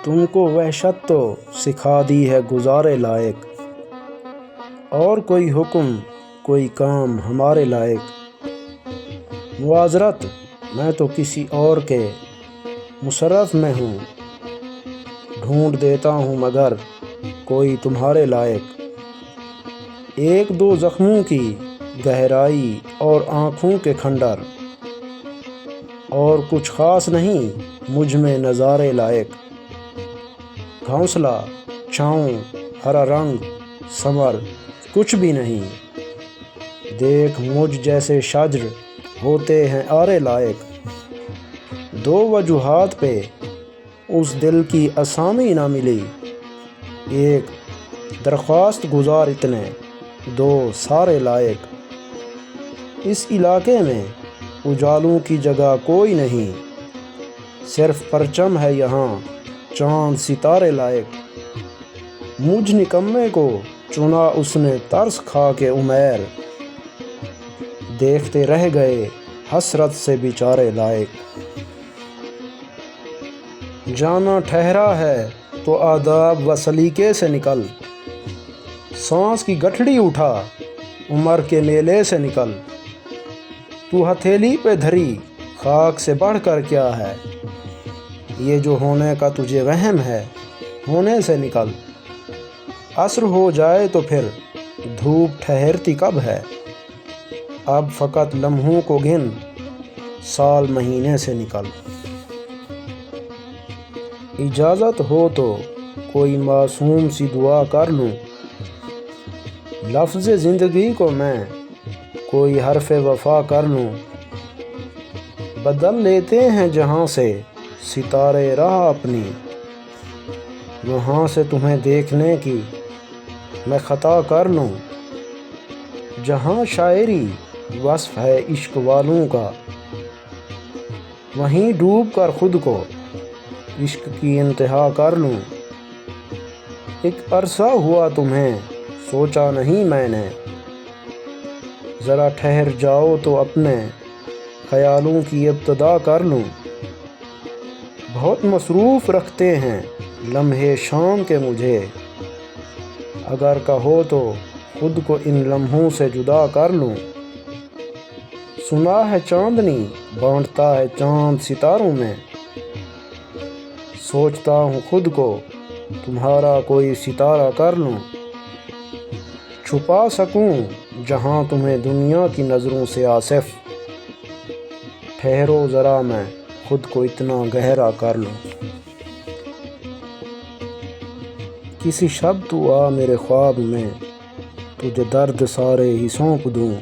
تم کو وحشت تو سکھا دی ہے گزارے لائق، اور کوئی حکم کوئی کام ہمارے لائق۔ معذرت میں تو کسی اور کے مصرف میں ہوں، ڈھونڈ دیتا ہوں مگر کوئی تمہارے لائق۔ ایک دو زخموں کی گہرائی اور آنکھوں کے کھنڈر، اور کچھ خاص نہیں مجھ میں نظارے لائق۔ گھونسلہ، چھاؤں، ہرا رنگ، ثمر کچھ بھی نہیں، دیکھ مجھ جیسے شجر ہوتے ہیں آرے لائق۔ دو وجوہات پہ اس دل کی اسامی نہ ملی، ایک درخواست گزار اتنے، دو سارے لائق۔ اس علاقے میں اجالوں کی جگہ کوئی نہیں، صرف پرچم ہے یہاں چاند ستارے لائق۔ مجھ نکمے کو چنا اس نے ترس کھا کے عمیر، دیکھتے رہ گئے حسرت سے بیچارے لائق۔ جانا ٹھہرا ہے تو آداب و سلیقے سے نکل، سانس کی گٹھڑی اٹھا عمر کے میلے سے نکل۔ تو ہتھیلی پہ دھری خاک سے بڑھ کر کیا ہے، یہ جو ہونے کا تجھے وہم ہے ہونے سے نکل۔ عصر ہو جائے تو پھر دھوپ ٹھہرتی کب ہے، اب فقط لمحوں کو گن سال مہینے سے نکل۔ اجازت ہو تو کوئی معصوم سی دعا کر لوں، لفظ زندگی کو میں کوئی حرف وفا کر لوں۔ بدل لیتے ہیں جہاں سے ستارے راہ اپنی، وہاں سے تمہیں دیکھنے کی میں خطا کر لوں۔ جہاں شاعری وصف ہے عشق والوں کا، وہیں ڈوب کر خود کو عشق کی انتہا کر لوں۔ ایک عرصہ ہوا تمہیں سوچا نہیں میں نے، ذرا ٹھہر جاؤ تو اپنے خیالوں کی ابتدا کر لوں۔ بہت مصروف رکھتے ہیں لمحے شام کے مجھے، اگر کہو تو خود کو ان لمحوں سے جدا کر لوں۔ سنا ہے چاندنی بانٹتا ہے چاند ستاروں میں، سوچتا ہوں خود کو تمہارا کوئی ستارہ کر لوں۔ چھپا سکوں جہاں تمہیں دنیا کی نظروں سے آصف، ٹھہرو ذرا میں خود کو اتنا گہرا کر لوں۔ کسی شب تو آ میرے خواب میں، تجھے درد سارے ہی سونپ دوں،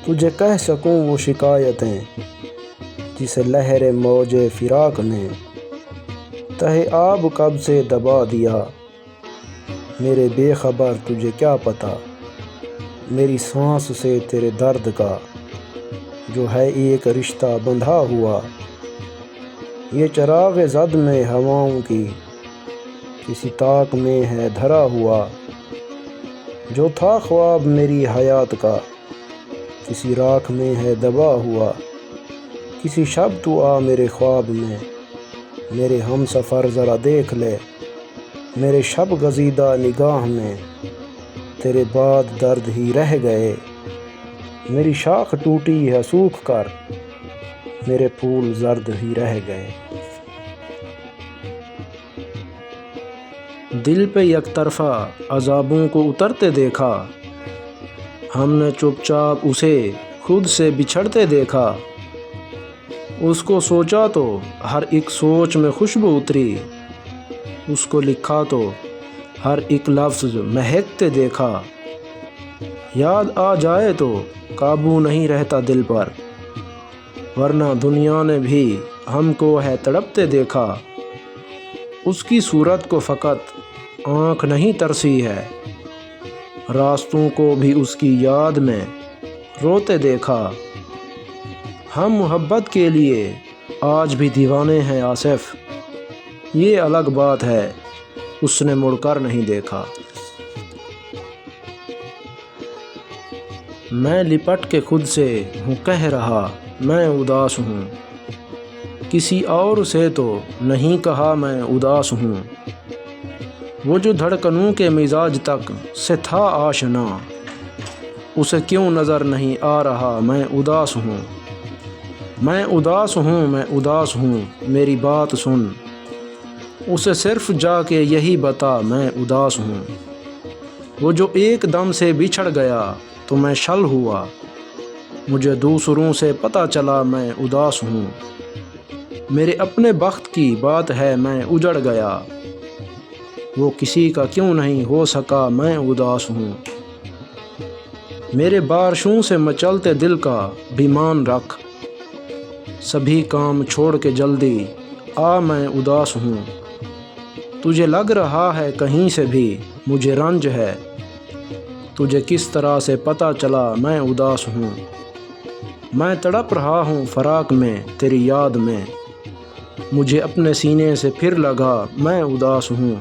تجھے کہہ سکوں وہ شکایتیں جسے لہر موج فراق نے تہہ آب کب سے دبا دیا۔ میرے بے خبر تجھے کیا پتا میری سانس سے تیرے درد کا، جو ہے ایک رشتہ بندھا ہوا۔ یہ چراغ زد میں ہواؤں کی کسی طاق میں ہے دھرا ہوا، جو تھا خواب میری حیات کا کسی راکھ میں ہے دبا ہوا۔ کسی شب تو آ میرے خواب میں، میرے ہم سفر ذرا دیکھ لے، میرے شب گزیدہ نگاہ میں تیرے بعد درد ہی رہ گئے۔ میری شاخ ٹوٹی ہے سوکھ کر، میرے پھول زرد ہی رہ گئے۔ دل پہ یک طرفہ عذابوں کو اترتے دیکھا، ہم نے چپ چاپ اسے خود سے بچھڑتے دیکھا۔ اس کو سوچا تو ہر ایک سوچ میں خوشبو اتری، اس کو لکھا تو ہر ایک لفظ مہکتے دیکھا۔ یاد آ جائے تو قابو نہیں رہتا دل پر، ورنہ دنیا نے بھی ہم کو ہے تڑپتے دیکھا۔ اس کی صورت کو فقط آنکھ نہیں ترسی ہے، راستوں کو بھی اس کی یاد میں روتے دیکھا۔ ہم محبت کے لیے آج بھی دیوانے ہیں آصف، یہ الگ بات ہے اس نے مڑ کر نہیں دیکھا۔ میں لپٹ کے خود سے ہوں کہہ رہا میں اداس ہوں، کسی اور سے تو نہیں کہا میں اداس ہوں، وہ جو دھڑکنوں کے مزاج تک سے تھا آشنا، اسے کیوں نظر نہیں آ رہا میں اداس ہوں، میں اداس ہوں، میں اداس ہوں، میری بات سن، اسے صرف جا کے یہی بتا میں اداس ہوں، وہ جو ایک دم سے بچھڑ گیا تو میں شل ہوا، مجھے دوسروں سے پتہ چلا میں اداس ہوں، میرے اپنے بخت کی بات ہے میں اجڑ گیا، وہ کسی کا کیوں نہیں ہو سکا میں اداس ہوں، میرے بارشوں سے مچلتے دل کا بھی مان رکھ، سبھی کام چھوڑ کے جلدی آ میں اداس ہوں، تجھے لگ رہا ہے کہیں سے بھی مجھے رنج ہے، تجھے کس طرح سے پتہ چلا میں اداس ہوں، میں تڑپ رہا ہوں فراق میں تیری یاد میں، مجھے اپنے سینے سے پھر لگا میں اداس ہوں،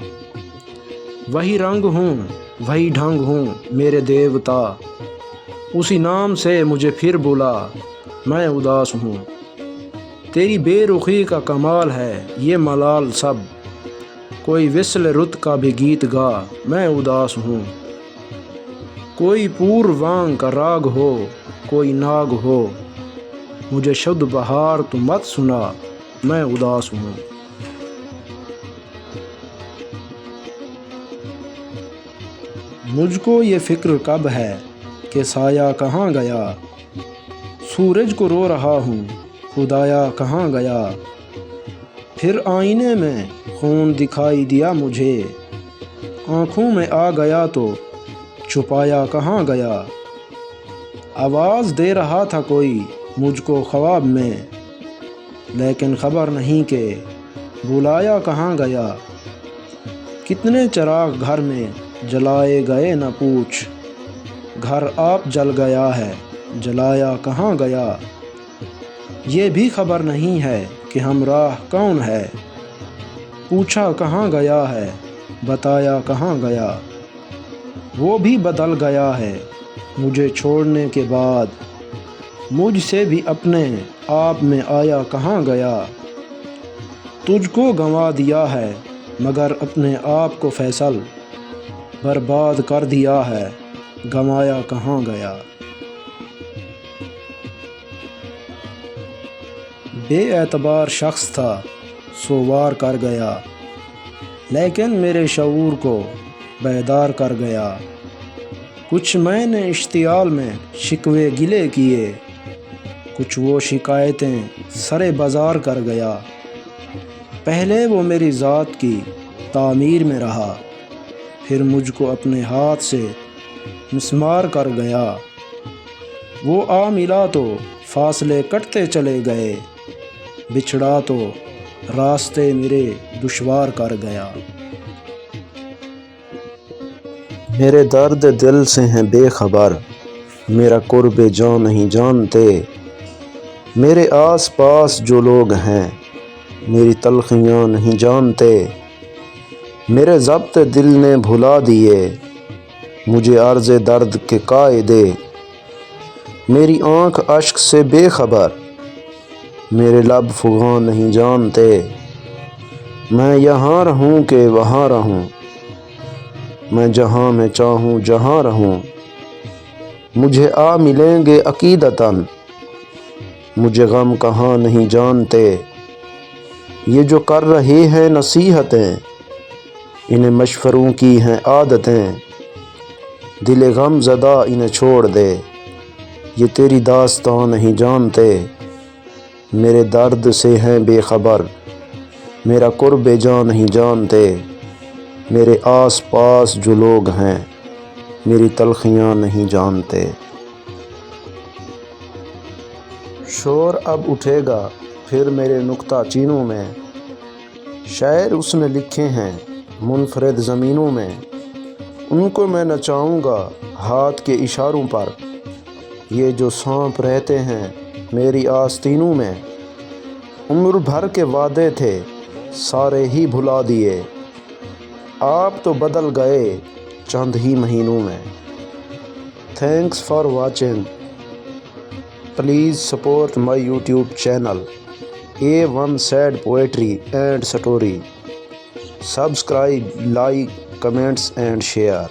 وہی رنگ ہوں وہی ڈھنگ ہوں میرے دیوتا، اسی نام سے مجھے پھر بلا میں اداس ہوں، تیری بے رخی کا کمال ہے یہ ملال سب، کوئی وصل رت کا بھی گیت گا میں اداس ہوں، کوئی پور وانگ کا راگ ہو کوئی ناگ ہو، مجھے شد بہار تو مت سنا میں اداس ہوں، مجھ کو یہ فکر کب ہے کہ سایہ کہاں گیا، سورج کو رو رہا ہوں خدایا کہاں گیا، پھر آئینے میں خون دکھائی دیا مجھے، آنکھوں میں آ گیا تو چھپایا کہاں گیا، آواز دے رہا تھا کوئی مجھ کو خواب میں، لیکن خبر نہیں کہ بلایا کہاں گیا، کتنے چراغ گھر میں جلائے گئے نہ پوچھ، گھر آپ جل گیا ہے جلایا کہاں گیا، یہ بھی خبر نہیں ہے کہ ہمراہ کون ہے، پوچھا کہاں گیا ہے بتایا کہاں گیا، وہ بھی بدل گیا ہے مجھے چھوڑنے کے بعد، مجھ سے بھی اپنے آپ میں آیا کہاں گیا، تجھ کو گنوا دیا ہے مگر اپنے آپ کو فیصل، برباد کر دیا ہے گنوایا کہاں گیا، بے اعتبار شخص تھا سو وار کر گیا، لیکن میرے شعور کو بیدار کر گیا، کچھ میں نے اشتعال میں شکوے گلے کیے، کچھ وہ شکایتیں سرے بازار کر گیا، پہلے وہ میری ذات کی تعمیر میں رہا، پھر مجھ کو اپنے ہاتھ سے مسمار کر گیا، وہ آ ملا تو فاصلے کٹتے چلے گئے، بچھڑا تو راستے میرے دشوار کر گیا، میرے درد دل سے ہیں بے خبر، میرا قرب جاں نہیں جانتے، میرے آس پاس جو لوگ ہیں میری تلخیاں نہیں جانتے، میرے ضبط دل نے بھلا دیے مجھے عرض درد کے قاعدے، میری آنکھ اشک سے بے خبر، میرے لب فغاں نہیں جانتے، میں یہاں رہوں کہ وہاں رہوں، میں جہاں میں چاہوں جہاں رہوں، مجھے آ ملیں گے عقیدتاً، مجھے غم کہاں نہیں جانتے، یہ جو کر رہے ہیں نصیحتیں انہیں مشوروں کی ہیں عادتیں، دل غم زدہ انہیں چھوڑ دے یہ تیری داستان نہیں جانتے، میرے درد سے ہیں بے خبر، میرا قرب جاں نہیں جانتے، میرے آس پاس جو لوگ ہیں میری تلخیاں نہیں جانتے، شور اب اٹھے گا پھر میرے نکتہ چینوں میں، شعر اس نے لکھے ہیں منفرد زمینوں میں، ان کو میں نچاؤں گا ہاتھ کے اشاروں پر، یہ جو سانپ رہتے ہیں میری آستینوں میں، عمر بھر کے وعدے تھے سارے ہی بھلا دیے، آپ تو بدل گئے چند ہی مہینوں میں۔ Thanks for watching, please support my YouTube channel A1 Sad Poetry and Story. Subscribe, like, comments and share.